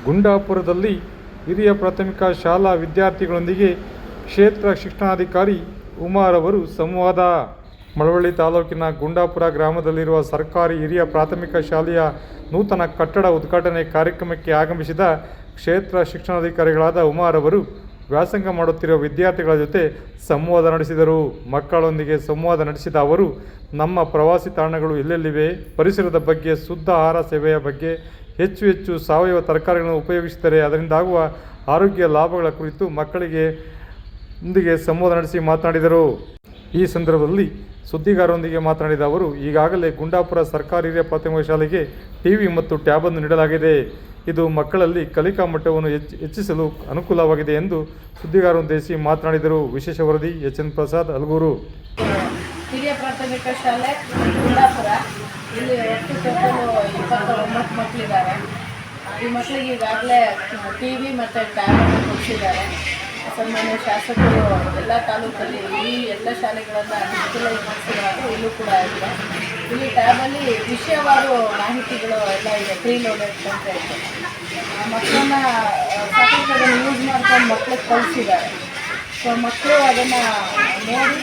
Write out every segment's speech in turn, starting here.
ಗುಂಡಾಪುರದಲ್ಲಿ ಹಿರಿಯ ಪ್ರಾಥಮಿಕ ಶಾಲಾ ವಿದ್ಯಾರ್ಥಿಗಳೊಂದಿಗೆ ಕ್ಷೇತ್ರ ಶಿಕ್ಷಣಾಧಿಕಾರಿ ಉಮಾರ್ ಅವರು ಸಂವಾದ. ಮಳವಳ್ಳಿ ತಾಲೂಕಿನ ಗುಂಡಾಪುರ ಗ್ರಾಮದಲ್ಲಿರುವ ಸರ್ಕಾರಿ ಹಿರಿಯ ಪ್ರಾಥಮಿಕ ಶಾಲೆಯ ನೂತನ ಕಟ್ಟಡ ಉದ್ಘಾಟನೆ ಕಾರ್ಯಕ್ರಮಕ್ಕೆ ಆಗಮಿಸಿದ ಕ್ಷೇತ್ರ ಶಿಕ್ಷಣಾಧಿಕಾರಿಗಳಾದ ಉಮಾರ್ ಅವರು ವ್ಯಾಸಂಗ ಮಾಡುತ್ತಿರುವ ವಿದ್ಯಾರ್ಥಿಗಳ ಜೊತೆ ಸಂವಾದ ನಡೆಸಿದರು. ಮಕ್ಕಳೊಂದಿಗೆ ಸಂವಾದ ನಡೆಸಿದ ಅವರು ನಮ್ಮ ಪ್ರವಾಸಿ ತಾಣಗಳು ಎಲ್ಲೆಲ್ಲಿವೆ, ಪರಿಸರದ ಬಗ್ಗೆ, ಶುದ್ಧ ಆಹಾರ ಸೇವೆಯ ಬಗ್ಗೆ, ಹೆಚ್ಚು ಸಾವಯವ ತರಕಾರಿಗಳನ್ನು ಉಪಯೋಗಿಸಿದರೆ ಅದರಿಂದಾಗುವ ಆರೋಗ್ಯ ಲಾಭಗಳ ಕುರಿತು ಮಕ್ಕಳಿಗೆ ಸಂವಾದ ನಡೆಸಿ ಮಾತನಾಡಿದರು. ಈ ಸಂದರ್ಭದಲ್ಲಿ ಸುದ್ದಿಗಾರರೊಂದಿಗೆ ಮಾತನಾಡಿದ ಅವರು, ಈಗಾಗಲೇ ಗುಂಡಾಪುರ ಸರ್ಕಾರಿ ಹಿರಿಯ ಪ್ರಾಥಮಿಕ ಶಾಲೆಗೆ ಟಿವಿ ಮತ್ತು ಟ್ಯಾಬ್ ಅನ್ನು ನೀಡಲಾಗಿದೆ. ಇದು ಮಕ್ಕಳಲ್ಲಿ ಕಲಿಕಾ ಮಟ್ಟವನ್ನು ಹೆಚ್ಚಿಸಲು ಅನುಕೂಲವಾಗಿದೆ ಎಂದು ಸುದ್ದಿಗಾರರೊಂದಿಗೆ ಮಾತನಾಡಿದರು. ವಿಶೇಷ ವರದಿ ಎಚ್.ಎನ್. ಪ್ರಸಾದ್, ಅಲ್ಗೂರು. ಹಿರಿಯ ಪ್ರಾಥಮಿಕ ಶಾಲೆ ಗುಂಡಾಪುರ, ಇಲ್ಲಿ ಒಟ್ಟು ಟೋಟಲ್ 29 ಮಕ್ಕಳಿದ್ದಾರೆ. ಈ ಮಕ್ಕಳಿಗೆ ಈಗಾಗಲೇ ಟಿವಿ ಮತ್ತು ಟ್ಯಾಬ್ ಅನ್ನು ಕೊಡಿಸಿದ್ದಾರೆ. ಸನ್ಮಾನ್ಯ ಶಾಸಕರು ಎಲ್ಲ ತಾಲೂಕಲ್ಲಿ ಈ ಎಲ್ಲ ಶಾಲೆಗಳನ್ನು ಡಿಜಿಟಲೈಸ್ ಮಾಡಿಸಿದಾಗ ಇಲ್ಲೂ ಕೂಡ ಇದೆ. ಇಲ್ಲಿ ಟ್ಯಾಬಲ್ಲಿ ವಿಷಯವಾರು ಮಾಹಿತಿಗಳು ಎಲ್ಲ ಇದೆ, ಪ್ರೀ ಲೋಡೆಡ್ ಅಂತ ಇದೆ. ಮಕ್ಕಳನ್ನ ಸಾಕಷ್ಟು ಅದನ್ನು ಯೂಸ್ ಮಾಡ್ಕೊಂಡು ಮಕ್ಕಳಿಗೆ ಕಳಿಸಿದ್ದಾರೆ. ಸೊ ಮಕ್ಕಳು ಅದನ್ನು ನೋಡಿ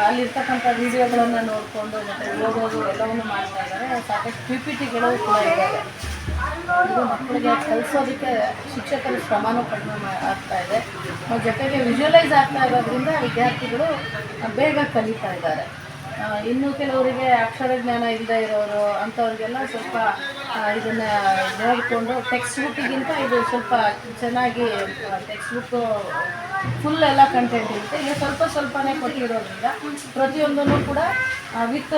ಅಲ್ಲಿರ್ತಕ್ಕಂಥ ವಿಡಿಯೋಗಳನ್ನು ನೋಡಿಕೊಂಡು ಮತ್ತು ಓದೋದು ಎಲ್ಲವನ್ನು ಮಾಡ್ತಾ ಇದ್ದಾರೆ. ಸಾಕಷ್ಟು PPTಗಳು ಕೂಡ ಇದ್ದಾವೆ. ಇದು ಮಕ್ಕಳಿಗೆ ಕಲಿಸೋದಕ್ಕೆ ಶಿಕ್ಷಕರ ಶ್ರಮನೂ ಕಡಿಮೆ ಆಗ್ತಾ ಇದೆ. ಮತ್ತು ಜೊತೆಗೆ ವಿಜುವಲೈಸ್ ಆಗ್ತಾ ಇರೋದ್ರಿಂದ ವಿದ್ಯಾರ್ಥಿಗಳು ಬೇಗ ಕಲಿತಾ ಇದ್ದಾರೆ. ಇನ್ನು ಕೆಲವರಿಗೆ ಅಕ್ಷರ ಜ್ಞಾನ ಇಲ್ಲದೆ ಇರೋರು ಅಂಥವ್ರಿಗೆಲ್ಲ ಸ್ವಲ್ಪ ಇದನ್ನು ನೋಡಿಕೊಂಡು ಟೆಕ್ಸ್ಟ್ ಬುಕ್ಕಿಗಿಂತ ಇದು ಸ್ವಲ್ಪ ಚೆನ್ನಾಗಿ ಟೆಕ್ಸ್ಟ್ ಬುಕ್ಕು ಫುಲ್ ಎಲ್ಲ ಕಂಟೆಂಟ್ ಇರುತ್ತೆ. ಇಲ್ಲಿ ಸ್ವಲ್ಪನೇ ಕೊಟ್ಟಿರೋದ್ರಿಂದ ಪ್ರತಿಯೊಂದನ್ನು ಕೂಡ ವಿತ್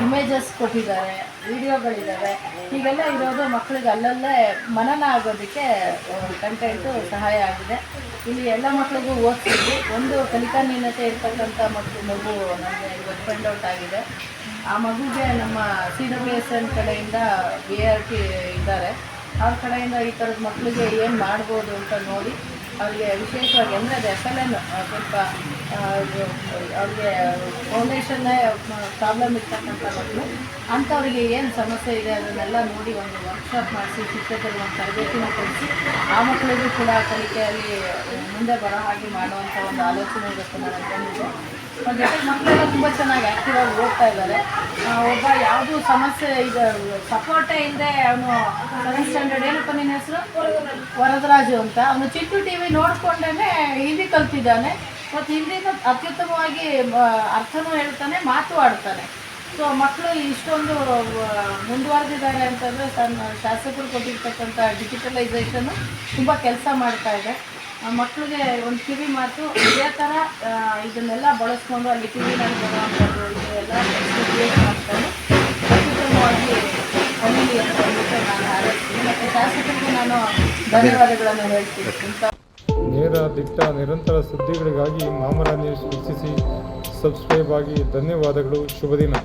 ಇಮೇಜಸ್ ಕೊಟ್ಟಿದ್ದಾರೆ, ವಿಡಿಯೋಗಳಿದ್ದಾವೆ. ಹೀಗೆಲ್ಲ ಇರೋದು ಮಕ್ಕಳಿಗೆ ಅಲ್ಲಲ್ಲೇ ಮನನ ಆಗೋದಕ್ಕೆ ಕಂಟೆಂಟು ಸಹಾಯ ಆಗಿದೆ. ಇಲ್ಲಿ ಎಲ್ಲ ಮಕ್ಕಳಿಗೂ ಓದಿಸಿದ್ದು ಒಂದು ಕಲಿಕಾ ನ್ಯೂನತೆ ಇರ್ತಕ್ಕಂಥ ಮಗು ನನಗೆ ಇವತ್ತು ಫೈಂಡ್ ಔಟ್ ಆಗಿದೆ. ಆ ಮಗುಗೆ ನಮ್ಮ CWSN ಕಡೆಯಿಂದ BRT ಇದ್ದಾರೆ, ಅವ್ರ ಕಡೆಯಿಂದ ಈ ಥರದ ಮಕ್ಕಳಿಗೆ ಏನು ಮಾಡ್ಬೋದು ಅಂತ ನೋಡಿ ಅವ್ರಿಗೆ ವಿಶೇಷವಾಗಿ ಅಂದರೆ ಅದು FLN ಸ್ವಲ್ಪ ಅವ್ರಿಗೆ ಫೌಂಡೇಶನ್ನೇ ಪ್ರಾಬ್ಲಮ್ ಇರ್ತಕ್ಕಂಥ ಮಕ್ಕಳು ಅಂಥವ್ರಿಗೆ ಏನು ಸಮಸ್ಯೆ ಇದೆ ಅದನ್ನೆಲ್ಲ ನೋಡಿ ಒಂದು ವರ್ಕ್ಶಾಪ್ ಮಾಡಿಸಿ ಶಿಕ್ಷಕರಿಗೆ ಒಂದು ತರಬೇತಿನ ಕೊಡಿಸಿ ಆ ಮಕ್ಕಳಿಗೂ ಕೂಡ ಕಲಿಕೆಯಲ್ಲಿ ಮುಂದೆ ಬರೋ ಹಾಗೆ ಮಾಡುವಂಥ ಒಂದು ಆಲೋಚನೆ ಇವತ್ತು ನನಗೆ ಬಂದಿದೆ. ಮತ್ತು ಜೊತೆಗೆ ಮಕ್ಕಳೆಲ್ಲ ತುಂಬ ಚೆನ್ನಾಗಿ ಆ್ಯಕ್ಟಿವ್ ಆಗಿ ಓದ್ತಾ ಇದ್ದಾರೆ. ಒಬ್ಬ ಯಾವುದೂ ಸಮಸ್ಯೆ ಇದು ಸಪೋರ್ಟೇ ಇಲ್ಲದೆ ಅವನು 7th ಸ್ಟ್ಯಾಂಡರ್ಡ್ ಏನಪ್ಪ ನಿನ್ನ ಹೆಸರು ವರದರಾಜು ಅಂತ, ಅವನು ಚಿಟ್ಟು TV ನೋಡಿಕೊಂಡೇ ಹಿಂದಿ ಕಲ್ತಿದ್ದಾನೆ ಮತ್ತು ಹಿಂದಿನ ಅತ್ಯುತ್ತಮವಾಗಿ ಅರ್ಥನೂ ಹೇಳ್ತಾನೆ, ಮಾತು ಆಡ್ತಾನೆ. ಸೊ ಮಕ್ಕಳು ಇಷ್ಟೊಂದು ಮುಂದುವರೆದಿದ್ದಾರೆ ಅಂತಂದರೆ ಶಾಸಕರು ಕೊಟ್ಟಿರ್ತಕ್ಕಂಥ ಡಿಜಿಟಲೈಸೇಷನ್ನು ತುಂಬ ಕೆಲಸ ಮಾಡ್ತಾ ಇದೆ. ಮಕ್ಕಳಿಗೆ ಒಂದು ಕಿವಿ ಮಾತು ಇದೇ ಥರ ಇದನ್ನೆಲ್ಲ ಬಳಸ್ಕೊಂಡು ಅಲ್ಲಿ ಟಿವಿನಲ್ಲಿ ಬರುವಂಥದ್ದು ಇದೆಲ್ಲ ಕ್ರಿಯೇಟ್ ಮಾಡ್ತಾರೆ, ಅತ್ಯುತ್ತಮವಾಗಿ ಕಲೀಲಿ ಅಂತ ಹೇಳ್ಬಿಟ್ಟು ನಾನು ಹಾರೈಸ್ತೀನಿ. ಮತ್ತು ಶಾಸಕರಿಗೂ ನಾನು ಧನ್ಯವಾದಗಳನ್ನು ಹೇಳ್ತೀನಿ. ನೇರ ದಿಟ್ಟ ನಿರಂತರ ಸುದ್ದಿಗಳಿಗಾಗಿ ಮಾಮರ ನ್ಯೂಸ್ ವೀಕ್ಷಿಸಿ, ಸಬ್ಸ್ಕ್ರೈಬ್ ಆಗಿ. ಧನ್ಯವಾದಗಳು. ಶುಭ ದಿನ.